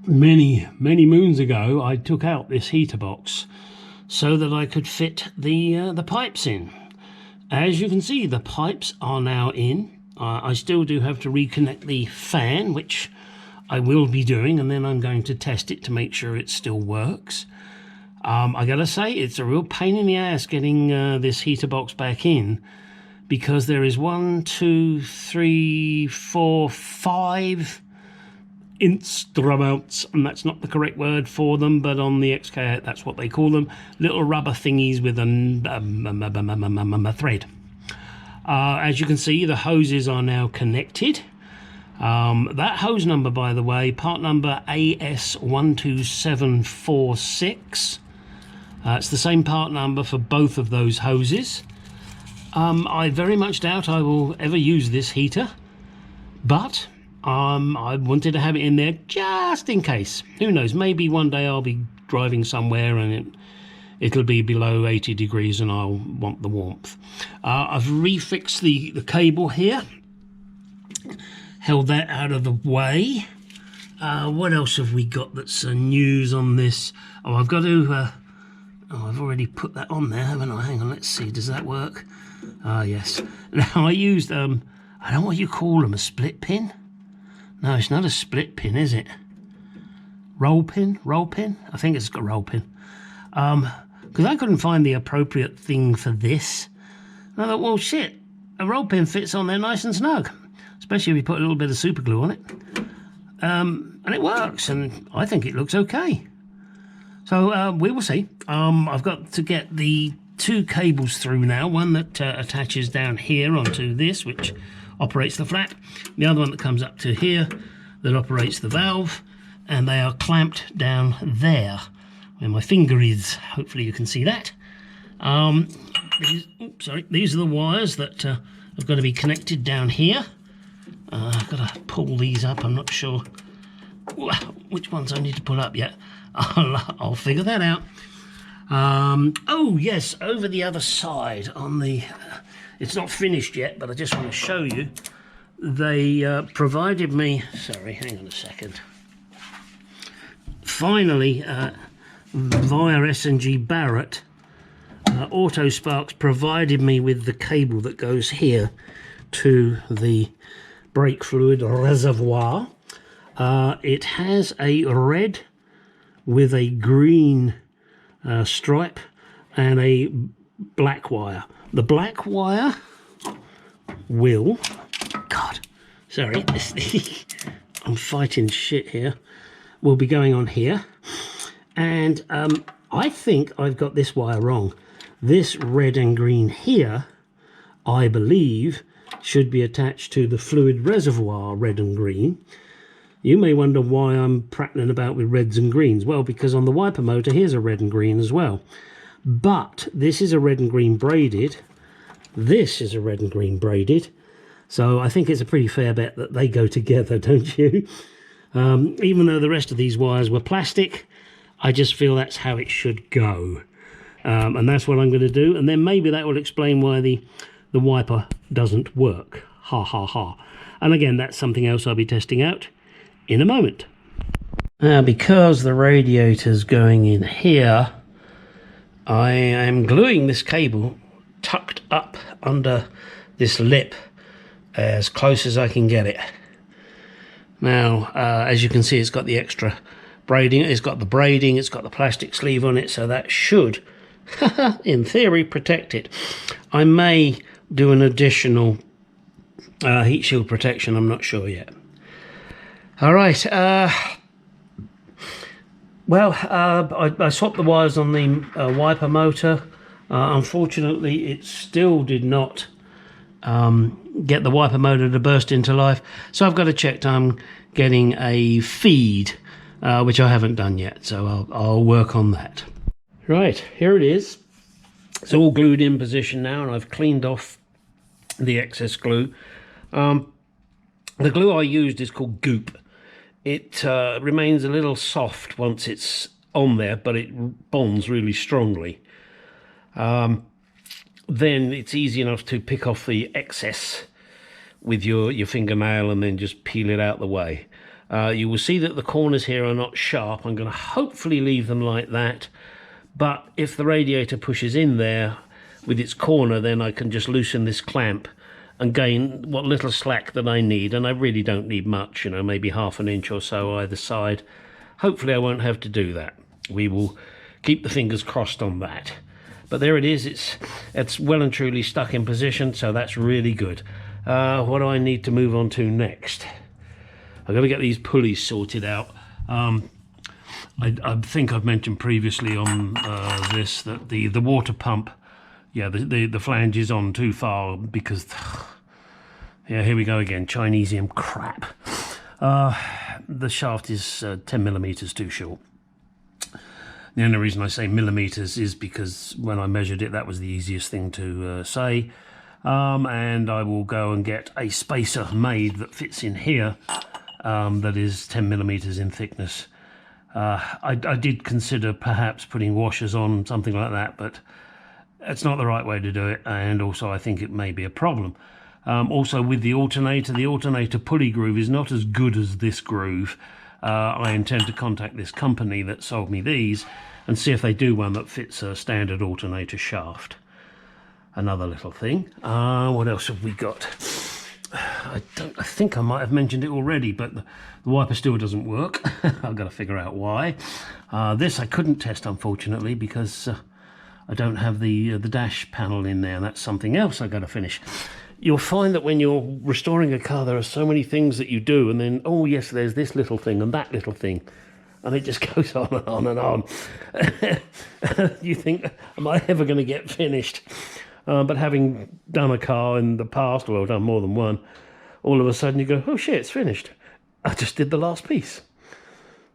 many moons ago, I took out this heater box so that I could fit the pipes in. As you can see, the pipes are now in. I still do have to reconnect the fan, which I will be doing, and then I'm going to test it to make sure it still works. I gotta say, it's a real pain in the ass getting this heater box back in, because there is 1, 2, 3, 4, 5 instruments, and that's not the correct word for them, but on the MKII that's what they call them, little rubber thingies with a thread. As you can see, the hoses are now connected. That hose number, by the way, part number AS12746, it's the same part number for both of those hoses. I very much doubt I will ever use this heater, but I wanted to have it in there just in case. Who knows, maybe one day I'll be driving somewhere and it'll be below 80 degrees and I'll want the warmth. I've refixed the cable here, held that out of the way. What else have we got that's news on this? Oh, I've got to I've already put that on there, haven't I? Hang on, let's see, does that work? Yes. Now I used I don't know what you call them, a split pin? No, it's not a split pin, is it? Roll pin? Roll pin? I think it's got roll pin. Because I couldn't find the appropriate thing for this. And I thought, well, shit, a roll pin fits on there nice and snug, especially if you put a little bit of super glue on it. And it works, and I think it looks okay. So we will see. I've got to get the 2 cables through now, one that attaches down here onto this, which operates the flap, the other one that comes up to here that operates the valve, and they are clamped down there where my finger is. Hopefully you can see that. These are the wires that have got to be connected down here. I've got to pull these up. I'm not sure which ones I need to pull up yet. I'll figure that out. Oh yes, over the other side on the it's not finished yet, but I just want to show you. They provided me, sorry, hang on a second. Finally, via S&G Barrett, Auto Sparks provided me with the cable that goes here to the brake fluid reservoir. It has a red with a green stripe and a black wire. The black wire will, God, sorry, I'm fighting shit here, will be going on here. And I think I've got this wire wrong. This red and green here, I believe, should be attached to the fluid reservoir, red and green. You may wonder why I'm prattling about with reds and greens. Well, because on the wiper motor, here's a red and green as well. But this is a red and green braided. This is a red and green braided. So I think it's a pretty fair bet that they go together, don't you? Even though the rest of these wires were plastic, I just feel that's how it should go. And that's what I'm going to do. And then maybe that will explain why the wiper doesn't work. Ha, ha, ha. And again, that's something else I'll be testing out in a moment. Now, because the radiator's going in here, I am gluing this cable tucked up under this lip as close as I can get it. Now, as you can see, it's got the extra braiding, it's got the braiding, it's got the plastic sleeve on it, so that should, in theory, protect it. I may do an additional heat shield protection, I'm not sure yet. All right, well, I swapped the wires on the wiper motor. Unfortunately, it still did not get the wiper motor to burst into life, so I've got to check I'm getting a feed, which I haven't done yet, so I'll work on that. Right, here it is. It's all glued in position now, and I've cleaned off the excess glue. The glue I used is called Goop. It remains a little soft once it's on there, but it bonds really strongly. Then it's easy enough to pick off the excess with your fingernail and then just peel it out the way. You will see that the corners here are not sharp. I'm going to hopefully leave them like that, but if the radiator pushes in there with its corner, then I can just loosen this clamp and gain what little slack that I need, and I really don't need much, you know, maybe ½ an inch or so either side. Hopefully I won't have to do that. We will keep the fingers crossed on that. But there it is, it's well and truly stuck in position, so that's really good. What do I need to move on to next? I've got to get these pulleys sorted out. I think I've mentioned previously on this that the water pump, yeah, the flange is on too far because, yeah, here we go again, Chinesium crap. The shaft is 10mm too short. The only reason I say millimeters is because when I measured it, that was the easiest thing to say. And I will go and get a spacer made that fits in here, that is 10mm in thickness. I did consider perhaps putting washers on, something like that, but it's not the right way to do it, and also I think it may be a problem. Also with the alternator pulley groove is not as good as this groove. I intend to contact this company that sold me these and see if they do one that fits a standard alternator shaft. Another little thing. What else have we got? I think I might have mentioned it already, but the wiper still doesn't work. I've got to figure out why. This I couldn't test, unfortunately, because I don't have the dash panel in there. That's something else I've got to finish. You'll find that when you're restoring a car, there are so many things that you do, and then, oh yes, there's this little thing and that little thing, and it just goes on and on and on. You think, am I ever going to get finished? But having done a car in the past, well, I've done more than one, all of a sudden you go, oh shit, it's finished. I just did the last piece.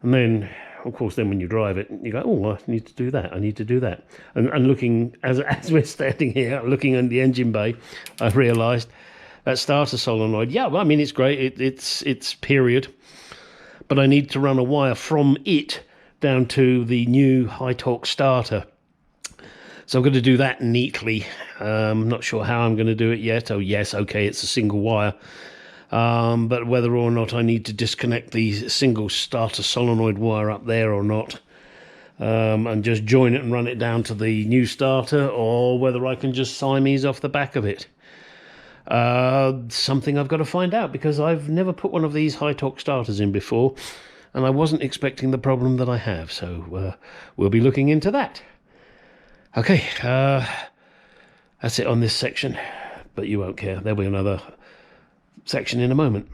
And then, of course, then when you drive it, you go, oh, I need to do that, I need to do that. And looking, as we're standing here, looking in the engine bay, I've realised that starter solenoid, yeah, well, I mean, it's great, it's period, but I need to run a wire from it down to the new high torque starter. So I'm going to do that neatly. I'm not sure how I'm going to do it yet. Oh yes, okay, it's a single wire. But whether or not I need to disconnect the single starter solenoid wire up there or not, and just join it and run it down to the new starter, or whether I can just Siamese off the back of it. Something I've got to find out, because I've never put one of these high torque starters in before, and I wasn't expecting the problem that I have, so we'll be looking into that. Okay, that's it on this section, but you won't care. There'll be another section in a moment.